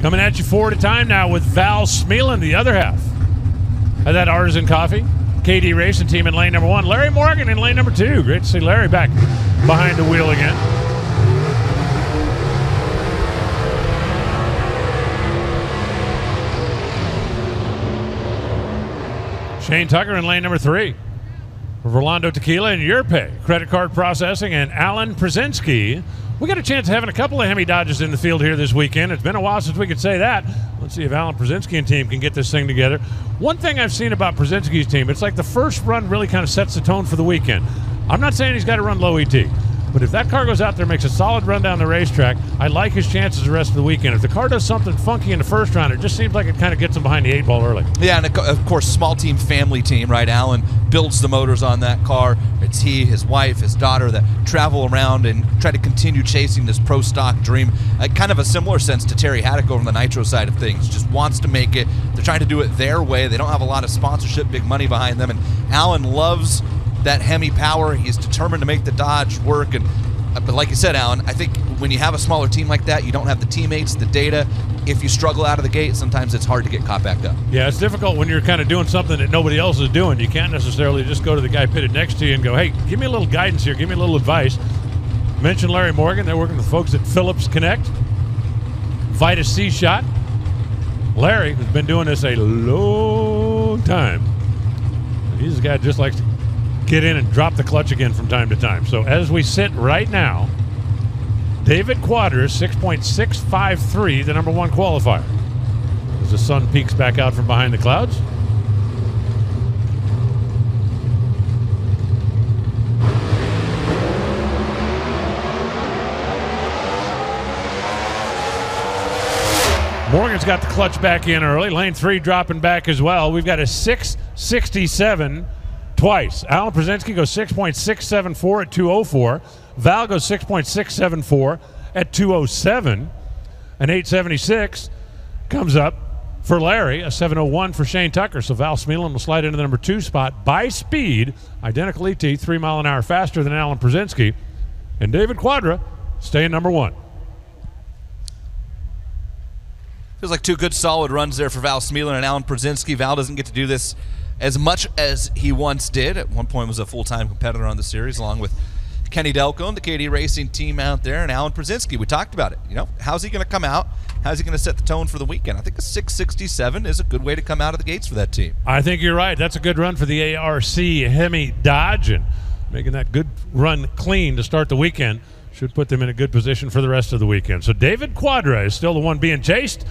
Coming at you 4 at a time now with Val Smeland, the other half of that Artisan Coffee KD Racing team in lane number 1. Larry Morgan in lane number 2. Great to see Larry back behind the wheel again. Shane Tucker in lane number 3. Rolando Tequila and Your Pay Credit Card Processing and Alan Prusiensky. We got a chance of having a couple of Hemi Dodges in the field here this weekend. It's been a while since we could say that. Let's see if Alan Prusiensky and team can get this thing together. One thing I've seen about Prusiensky's team, it's like the first run really kind of sets the tone for the weekend. I'm not saying he's got to run low ET, but if that car goes out there and makes a solid run down the racetrack, I like his chances the rest of the weekend. If the car does something funky in the first round, it just seems like it kind of gets him behind the 8 ball early. Yeah, and of course, small team, family team, right? Alan builds the motors on that car. It's he, his wife, his daughter that travel around and try to continue chasing this pro stock dream. Kind of a similar sense to Terry Haddock over on the Nitro side of things. Just wants to make it. They're trying to do it their way. They don't have a lot of sponsorship, big money behind them. And Alan loves that Hemi power. He's determined to make the Dodge work. But like you said, Alan, I think when you have a smaller team like that, you don't have the teammates, the data. If you struggle out of the gate, sometimes it's hard to get caught back up. Yeah, it's difficult when you're kind of doing something that nobody else is doing. You can't necessarily just go to the guy pitted next to you and go, hey, give me a little guidance here, give me a little advice. Mention Larry Morgan. They're working with folks at Phillips Connect, Vita C-Shot. Larry has been doing this a long time. He's a guy that just likes to get in and drop the clutch again from time to time. So as we sit right now, David Quadras, 6.653, the number 1 qualifier. As the sun peeks back out from behind the clouds. Morgan's got the clutch back in early. Lane 3 dropping back as well. We've got a 6.67 twice. Alan Prusiensky goes 6.674 at 2:04. Val goes 6.674 at 2:07. An 8.76 comes up for Larry, a 7.01 for Shane Tucker. So Val Smeland will slide into the number 2 spot by speed. Identical ET, 3 mile an hour faster than Alan Prusiensky. And David Quadra staying number 1. Feels like 2 good solid runs there for Val Smeland and Alan Prusiensky. Val doesn't get to do this as much as he once did. At one point was a full-time competitor on the series, along with Kenny Delco and the KD Racing team out there, and Alan Prusiensky. We talked about it. You know, how's he going to come out? How's he going to set the tone for the weekend? I think a 6.67 is a good way to come out of the gates for that team. I think you're right. That's a good run for the ARC Hemi Dodge, and making that good run clean to start the weekend should put them in a good position for the rest of the weekend. So David Quadra is still the one being chased.